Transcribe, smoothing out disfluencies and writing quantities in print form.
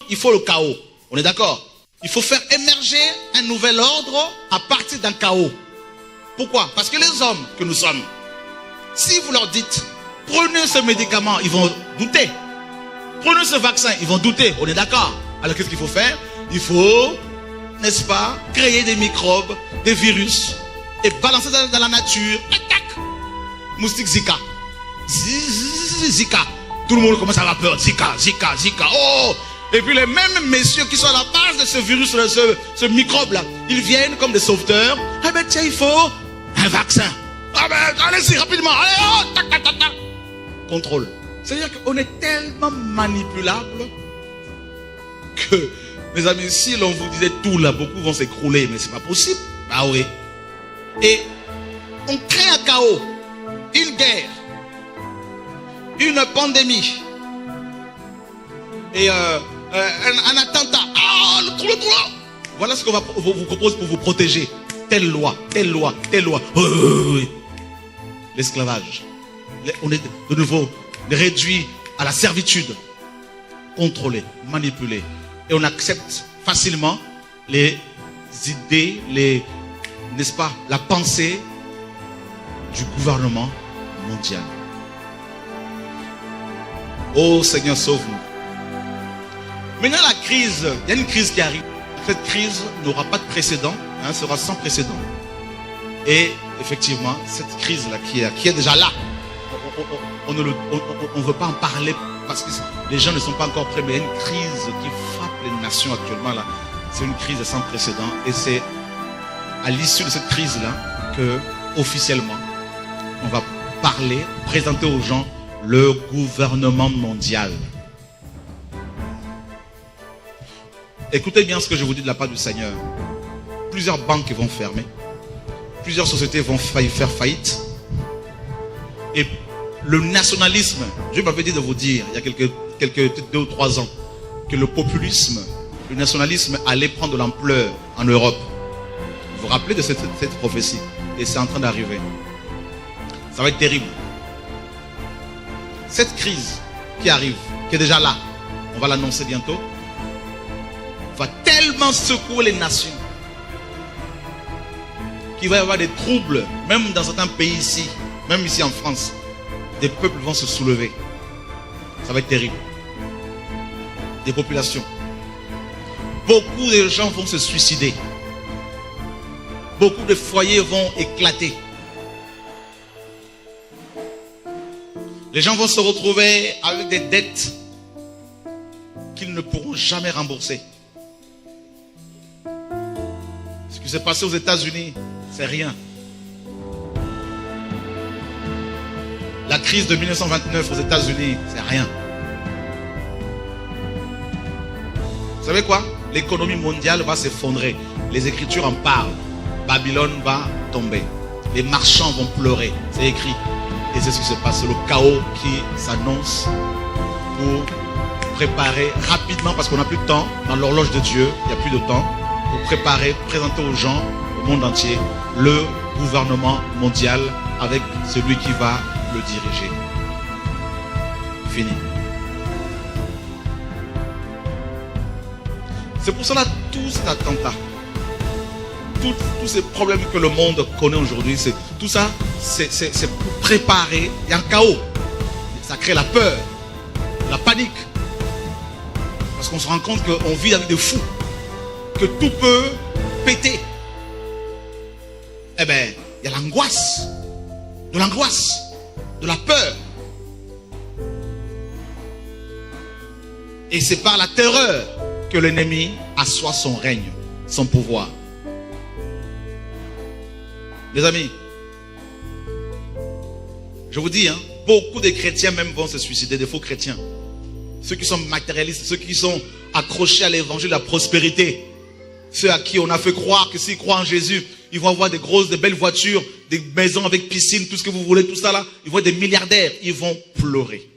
il faut le chaos. On est d'accord? Il faut faire émerger un nouvel ordre à partir d'un chaos. Pourquoi? Parce que les hommes que nous sommes, si vous leur dites, prenez ce médicament, ils vont douter. Prenez ce vaccin, ils vont douter. On est d'accord? Alors qu'est-ce qu'il faut faire? Il faut, n'est-ce pas, créer des microbes, des virus, et balancer dans la nature. Attaque! Moustique Zika. Zika. Tout le monde commence à avoir peur. Zika, Zika, Zika. Oh! Et puis les mêmes messieurs qui sont à la base de ce virus, ce microbe-là, ils viennent comme des sauveteurs. Ah ben tiens, il faut un vaccin. Ah ben allez-y rapidement. Allez, oh, tac, tac, tac, tac. Contrôle. C'est-à-dire qu'on est tellement manipulable que, mes amis, si l'on vous disait tout là, beaucoup vont s'écrouler, mais c'est pas possible. Ah oui. Et on crée un chaos, une guerre, une pandémie et un attentat. Ah, le trou. Voilà ce qu'on va vous propose pour vous protéger. Telle loi, telle loi, telle loi. Oui. L'esclavage. On est de nouveau réduit à la servitude, contrôlé, manipulé. Et on accepte facilement les idées, n'est-ce pas, la pensée du gouvernement mondial. Oh Seigneur, sauve-nous. Maintenant la crise, il y a une crise qui arrive. Cette crise n'aura pas de précédent, sera sans précédent. Et effectivement, cette crise-là qui est déjà là, on ne veut pas en parler parce que les gens ne sont pas encore prêts, mais il y a une crise qui frappe les nations actuellement là. C'est une crise sans précédent et c'est à l'issue de cette crise-là que, officiellement, on va parler, présenter aux gens le gouvernement mondial. Écoutez bien ce que je vous dis de la part du Seigneur. Plusieurs banques vont fermer. Plusieurs sociétés vont faire faillite. Et le nationalisme, Dieu m'avait dit de vous dire, il y a quelques 2 ou 3 ans, que le populisme, le nationalisme allait prendre de l'ampleur en Europe. Vous vous rappelez de cette prophétie? Et c'est en train d'arriver. Ça va être terrible. Cette crise qui arrive, qui est déjà là, on va l'annoncer bientôt, va tellement secouer les nations qu'il va y avoir des troubles, même dans certains pays ici, même ici en France. Des peuples vont se soulever. Ça va être terrible. Des populations. Beaucoup de gens vont se suicider. Beaucoup de foyers vont éclater. Les gens vont se retrouver avec des dettes qu'ils ne pourront jamais rembourser. Ce qui s'est passé aux États-Unis, c'est rien. La crise de 1929 aux États-Unis, c'est rien. Vous savez quoi? L'économie mondiale va s'effondrer. Les Écritures en parlent. Babylone va tomber. Les marchands vont pleurer. C'est écrit. Et c'est ce qui se passe. C'est le chaos qui s'annonce pour préparer rapidement, parce qu'on n'a plus de temps. Dans l'horloge de Dieu, il n'y a plus de temps. Pour préparer, présenter aux gens, au monde entier, le gouvernement mondial avec celui qui va le diriger. Fini. C'est pour cela tout cet attentat, tous ces problèmes que le monde connaît aujourd'hui, tout ça, c'est pour préparer. Il y a un chaos. Ça crée la peur, la panique. Parce qu'on se rend compte qu'on vit avec des fous, que tout peut péter. Eh bien, il y a l'angoisse, de la peur. Et c'est par la terreur que l'ennemi assoit son règne, son pouvoir. Les amis, je vous dis, beaucoup de chrétiens même vont se suicider, des faux chrétiens. Ceux qui sont matérialistes, ceux qui sont accrochés à l'évangile de la prospérité. Ceux à qui on a fait croire que s'ils croient en Jésus, ils vont avoir des belles voitures, des maisons avec piscine, tout ce que vous voulez, tout ça là. Ils vont être des milliardaires, ils vont pleurer.